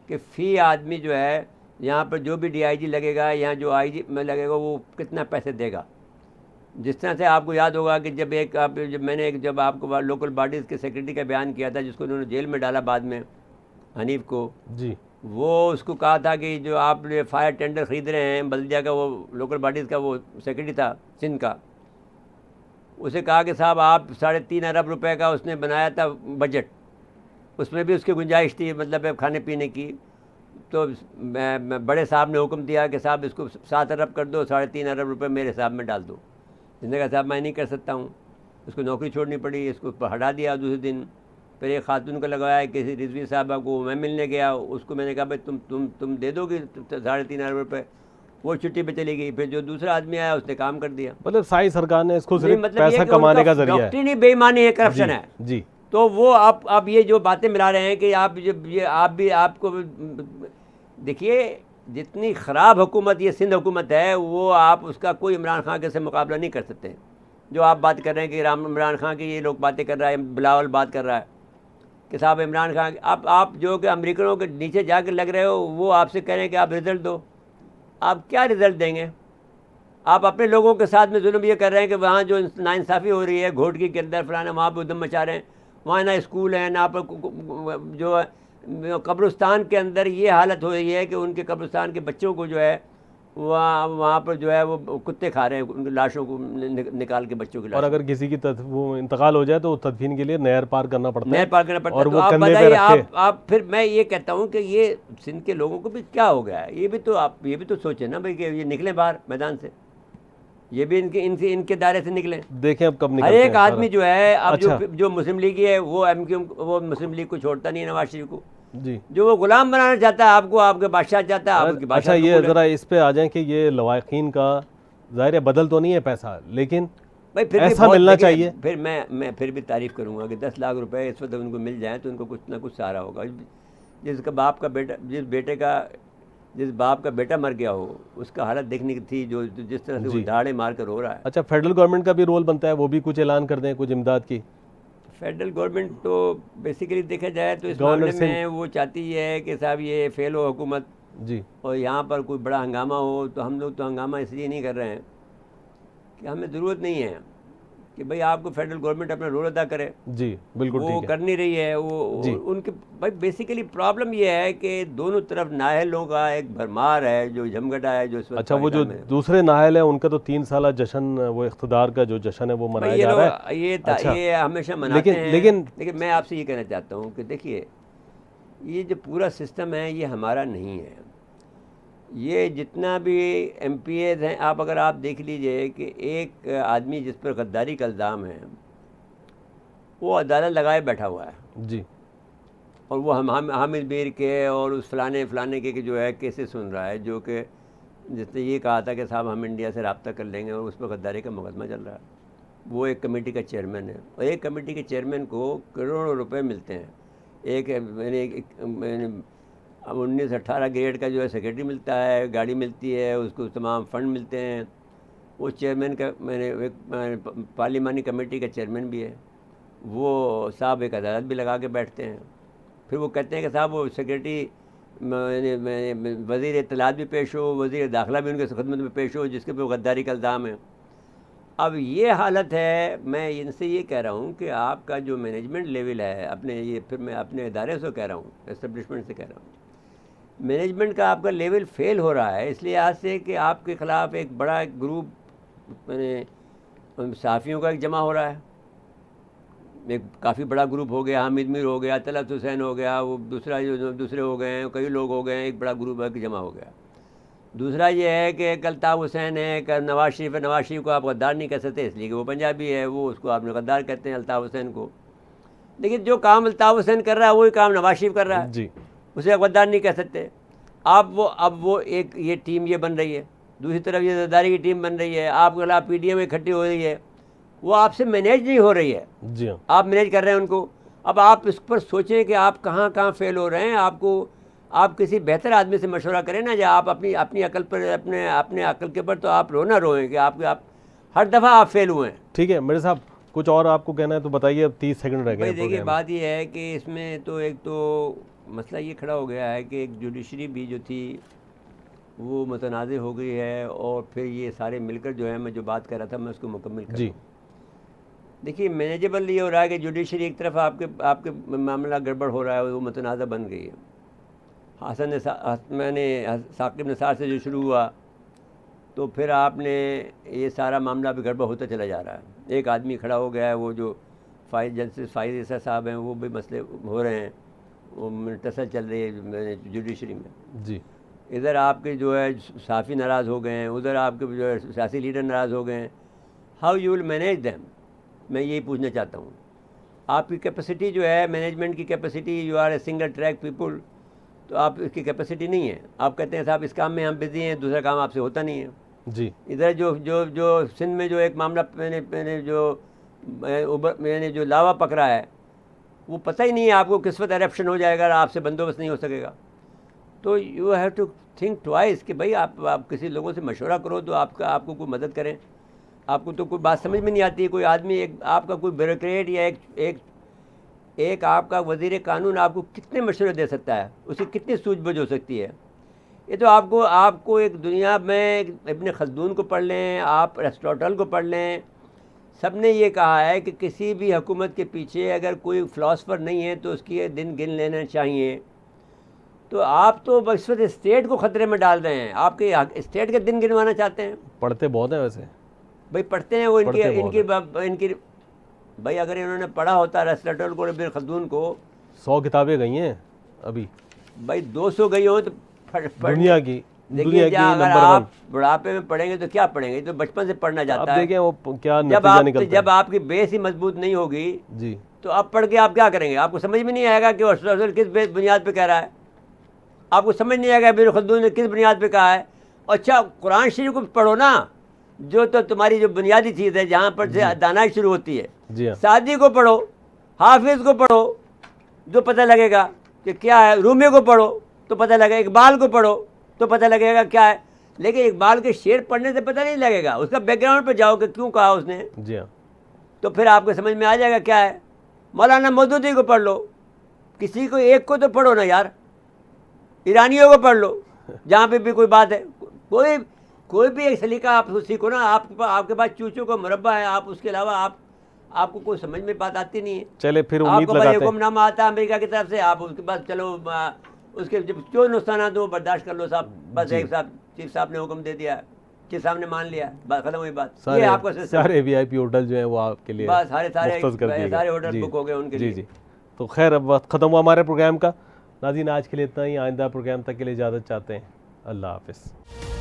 कि फ़ी आदमी जो है यहाँ पर जो भी DIG लगेगा या जो IG में लगेगा वो कितना पैसे देगा। जिस तरह से आपको याद होगा कि जब आपको लोकल बॉडीज़ के सेक्रेटरी का बयान किया था, जिसको उन्होंने जेल में डाला बाद में, हनीफ को जी, वो उसको कहा था कि जो आप फायर टेंडर ख़रीद रहे हैं बल्दिया का, वो लोकल बॉडीज़ का वो सेक्रेटरी था सिंध का, उसे कहा कि साहब आप 3.5 अरब रुपए का उसने बनाया था बजट, उसमें भी उसकी गुंजाइश थी मतलब खाने पीने की। तो मैं बड़े साहब ने हुक्म दिया कि साहब इसको 7 अरब कर दो, 3.5 अरब रुपए मेरे हिसाब में डाल दो। जिसने कहा साहब मैं नहीं कर सकता हूँ, उसको नौकरी छोड़नी पड़ी, इसको हटा दिया दूसरे दिन। फिर एक खातून को लगाया, किसी रिजवी साहबा को मैं मिलने गया, उसको मैंने कहा भाई तुम दे दोगे 3.5 अरब रुपए, वो छुट्टी पे चली गई। फिर जो दूसरा आदमी आया उसने काम कर दिया। मतलब साई सरकार ने इसको सिर्फ मतलब पैसा कमाने का जरिया है। डॉक्टरी बेईमानी है, करप्शन है जी। तो वो आप ये जो बातें मिला रहे हैं कि आपको देखिए, जितनी ख़राब हुकूमत ये सिंध हुकूमत है, वो आप उसका कोई इमरान खान के से मुकाबला नहीं कर सकते। जो आप बात कर रहे हैं कि इमरान खान की ये लोग बातें कर रहा है, बिलावल बात कर रहा है कि साहब इमरान खान, आप जो कि अमेरिकनों के नीचे जाकर लग रहे हो, वो आपसे कह रहे हैं कि आप रिज़ल्ट दो। आप क्या रिज़ल्ट देंगे? आप अपने लोगों के साथ में जुल्म ये कर रहे हैं कि वहाँ जो नाइंसाफ़ी हो रही है घोटकी के अंदर फलाना, वहाँ पर उधम मचा रहे हैं। वहाँ ना स्कूल है, ना पर जो कब्रिस्तान के अंदर ये हालत हो रही है कि उनके कब्रिस्तान के बच्चों को जो है वहाँ पर जो है वो कुत्ते खा रहे हैं, उनकी लाशों को निकाल के बच्चों की। और अगर किसी की वो इंतकाल हो जाए तो तदफीन के लिए नहर पार करना पड़ता है। नहर पार करना पड़ता है। और तो वो आप कंधे पे बताइए, रखे। आप फिर मैं ये कहता हूँ कि ये सिंध के लोगों को भी क्या हो गया है? ये भी तो सोचें ना भाई कि ये निकले बाहर मैदान से, ये भी इनके दायरे से निकले। देखें अब कब हर निकलते एक हैं आदमी जो है अब अच्छा। जो मुस्लिम लीगी है वो वो मुस्लिम लीग को छोड़ता नहीं है, नवाज शरीफ को। जी। जो वो गुलाम बनाना चाहता है आपको, आपके बादशाह चाहता है, आपकी अच्छा, बादशाह ये ज़रा इस पे आ जाएं कि ये लवाकिन का ज़ाहिर है बदल तो नहीं है पैसा, लेकिन भाई फिर ऐसा भी मिलना देखिए, चाहिए। फिर मैं फिर भी तारीफ़ करूँगा कि 10 लाख रुपए इस वक्त उनको मिल जाए तो उनको कुछ ना कुछ सहारा होगा। जिस बाप का बेटा मर गया हो, उसका हालत देखने की थी, जो जिस तरह से वो दाड़े मार कर रो रहा है। अच्छा, फेडरल गवर्नमेंट का भी रोल बनता है, वो भी कुछ ऐलान कर दें, कुछ इमदाद की। फेडरल गवर्नमेंट तो बेसिकली देखा जाए तो इस मामले में वो चाहती है कि साहब ये फेल हो हुकूमत जी। और यहाँ पर कोई बड़ा हंगामा हो। तो हम लोग तो हंगामा इसलिए नहीं कर रहे हैं कि हमें ज़रूरत नहीं है कि भाई आपको फेडरल गवर्नमेंट अपना रोल अदा करे, जी बिल्कुल वो ठीक है। कर नहीं रही है। जी। उनके भाई बेसिकली प्रॉब्लम ये है कि दोनों तरफ नाहलों का एक भरमार है जो जमघटा है जो इस वक्त अच्छा, वो जो पाकिस्तान में। दूसरे नाहल है उनका तो 3 साल जश्न, वो इख्तिदार का जो जश्न है वो भाई मनाया ये जा लोग रहा है। अच्छा, ये हमेशा मनाते हैं, लेकिन मैं आपसे ये कहना चाहता हूँ कि देखिए ये जो पूरा सिस्टम है ये हमारा नहीं है। ये जितना भी MPAs हैं, आप अगर आप देख लीजिए कि एक आदमी जिस पर गद्दारी का इल्ज़ाम है वो अदालत लगाए बैठा हुआ है, जी और वो हम हामिद मीर के और उस फलाने के जो है केसेस सुन रहा है, जो कि जिसने ये कहा था कि साहब हम इंडिया से रब्ता कर लेंगे, और उस पर गद्दारी का मुकदमा चल रहा है। वो एक कमेटी का चेयरमैन है, और एक कमेटी के चेयरमैन को करोड़ों रुपए मिलते हैं। मैंने 19-18 ग्रेड का जो है सेक्रेटरी मिलता है, गाड़ी मिलती है, उसको तमाम फ़ंड मिलते हैं। वो चेयरमैन का मैंने पार्लिमानी कमेटी का चेयरमैन भी है। वो साहब एक अदालत भी लगा के बैठते हैं, फिर वो कहते हैं कि साहब वो सेक्रेटरी वज़ीर इत्तलात भी पेश हो, वज़ीर दाखिला भी उनके खिदमत में पेश हो, जिसके पे गद्दारी का इल्ज़ाम है। अब ये हालत है। मैं इनसे ये कह रहा हूँ कि आपका जो मैनेजमेंट लेवल है अपने, ये फिर मैं अपने इदारे से कह रहा हूँ, एस्टेब्लिशमेंट से कह रहा हूँ, मैनेजमेंट का आपका लेवल फेल हो रहा है। इसलिए आज से कि आपके ख़िलाफ़ एक बड़ा ग्रुप मैंने सहाफ़ियों का एक जमा हो रहा है, एक काफ़ी बड़ा ग्रुप हो गया, हामिद मीर हो गया, तलत हुसैन हो गया, वो दूसरे हो गए हैं, कई लोग हो गए हैं, एक बड़ा ग्रुप है कि जमा हो गया। दूसरा ये है कि एक अल्ताफ़ हुसैन है, एक नवाज शरीफ है। नवाज शरीफ को आप गद्दार नहीं कह सकते इसलिए कि वो पंजाबी है, वो उसको आपने गद्दार कहते हैं अल्ताफ़ हुसैन को। लेकिन जो काम अल्ताफ़ हुसैन कर रहा है वही काम नवाज शरीफ कर रहा है, जी उसे आप गद्दार नहीं कह सकते। आप वो अब वो एक ये टीम ये बन रही है, दूसरी तरफ ये गद्दारी की टीम बन रही है, आपके खिलाफ PDM इकट्ठी हो रही है, वो आपसे मैनेज नहीं हो रही है, जी हाँ, आप मैनेज कर रहे हैं उनको। अब आप इस पर सोचें कि आप कहाँ कहाँ फेल हो रहे हैं। आप किसी बेहतर आदमी से मशवरा करें ना, या आप अपनी अकल पर अपने अकल के ऊपर तो आप रोना रोएं कि आप हर दफ़ा आप फेल हुए हैं। ठीक है मेरे साहब, कुछ और आपको कहना है तो बताइए, अब 30 सेकंड रह गए भाई हैं देखिए प्रोग्राम में। बात ये है कि इसमें तो एक तो मसला ये खड़ा हो गया है कि एक जुडिशरी भी जो थी वो मुतनाज़ हो गई है, और फिर ये सारे मिलकर जो है, मैं जो बात कर रहा था मैं उसको मुकम्मल कर जी रहा हूँ। देखिए मैनेजेबल ये हो रहा है कि जुडिशरी एक तरफ आपके मामला गड़बड़ हो रहा है, वो मुतनाज़ बन गई है। साकिब निसार से जो शुरू हुआ तो फिर आपने ये सारा मामला भी गड़बड़ होता चला जा रहा है। एक आदमी खड़ा हो गया है, वो जो जस्टिस फ़ाइज़ ईसा साहब हैं, वो भी मसले हो रहे हैं, वो मुंतसल चल रही है जुडिशरी में। जी इधर आपके जो है साफ़ी नाराज़ हो गए हैं, उधर आपके जो है सियासी लीडर नाराज़ हो गए हैं। How you will manage them, मैं यही पूछना चाहता हूँ। आपकी कैपेसिटी जो है, मैनेजमेंट की capacity, you are a single track people, तो आप इसकी कैपेसिटी नहीं है। आप कहते हैं साहब इस काम में हम बिज़ी हैं, दूसरा काम आपसे होता नहीं है। जी इधर जो सिंध में जो एक मामला मैंने जो लावा पकड़ा है, वो पता ही नहीं है आपको किस वक्त एरप्शन हो जाएगा, आपसे बंदोबस्त नहीं हो सकेगा। तो you have to think twice कि भाई आप किसी लोगों से मशवरा करो तो आपको कोई मदद करें। आपको तो कोई बात समझ में नहीं आती है। कोई आदमी आपका कोई ब्यूरोक्रेट या एक आपका वज़ीर कानून आपको कितने मशवरे दे सकता है, उसकी कितनी सूझबूझ हो सकती है। ये तो आपको एक दुनिया में इब्न खल्दून को पढ़ लें, आप अरिस्टोटल को पढ़ लें, सब ने ये कहा है कि किसी भी हुकूमत के पीछे अगर कोई फ़िलासफ़र नहीं है तो उसकी दिन गिन लेना चाहिए। तो आप तो इस वक्त स्टेट को ख़तरे में डाल रहे हैं, आपके स्टेट के दिन गिनवाना चाहते हैं। पढ़ते बहुत हैं वैसे। भाई पढ़ते हैं वो, पढ़ते इनकी भाई अगर इन्होंने पढ़ा होता अरिस्टोटल को, इब्न खल्दून को, 100 किताबें गई हैं अभी भाई 200 गई हो तो दुनिया की देखिए अगर नंबर आप 1। बुढ़ापे में पढ़ेंगे तो क्या पढ़ेंगे, तो बचपन से पढ़ना आप जाता है। देखें वो क्या नतीजा निकलता जब आपकी बेस ही मजबूत नहीं होगी है। जी तो आप पढ़ के आप क्या करेंगे, आपको समझ में नहीं आएगा कि अरिस्टोटल किस बुनियाद पे कह रहा है, आपको समझ नहीं आएगा इब्न खल्दून ने किस बुनियाद पे कहा है। अच्छा कुरान शरीफ को पढ़ो ना, जो तो तुम्हारी जो बुनियादी चीज़ है, जहाँ पर से दानाई शुरू होती है। जी हाँ, सादी को पढ़ो, हाफिज़ को पढ़ो, जो पता लगेगा कि क्या है। रूमी को पढ़ो तो पता लगेगा, इकबाल को पढ़ो तो पता लगेगा क्या है। लेकिन इकबाल के शेर पढ़ने से पता नहीं लगेगा, उसका बैकग्राउंड पर जाओ कि क्यों कहा उसने, जी हाँ, तो फिर आपको समझ में आ जाएगा क्या है। मौलाना मौदूदी को पढ़ लो, किसी को एक को तो पढ़ो ना यार, ईरानियों को पढ़ लो जहाँ पे भी कोई बात है। कोई कोई भी एक सलीका आप सीखो ना, आपके पास चूचू का मुरब्बा है, आप उसके अलावा आपको कोई समझ में बात आती नहीं है। चले फिर उम्मीद आपको बस लगाते हैं हुक्मनामा आता है अमेरिका की तरफ से, आप उसके पास चलो उसके जब जो नुकसान दो बर्दाश्त कर लो साहब, बस एक साहब चीफ साहब ने हुक्म दे दिया, चीफ साहब ने मान लिया, बात खत्म हुई बात। ये आपका सिस्टम, सारे वीआईपी होटल जो है वो आपके लिए बस मुख्तस कर दिए गए। सारे होटल जी, बुक हो गए उनके जी लिए। जी। तो खैर अब वक्त ख़त्म हुआ हमारे प्रोग्राम का। नाज़रीन आज के लिए इतना ही, आइंदा प्रोग्राम तक के लिए इजाज़त चाहते हैं। अल्लाह हाफ़िज़।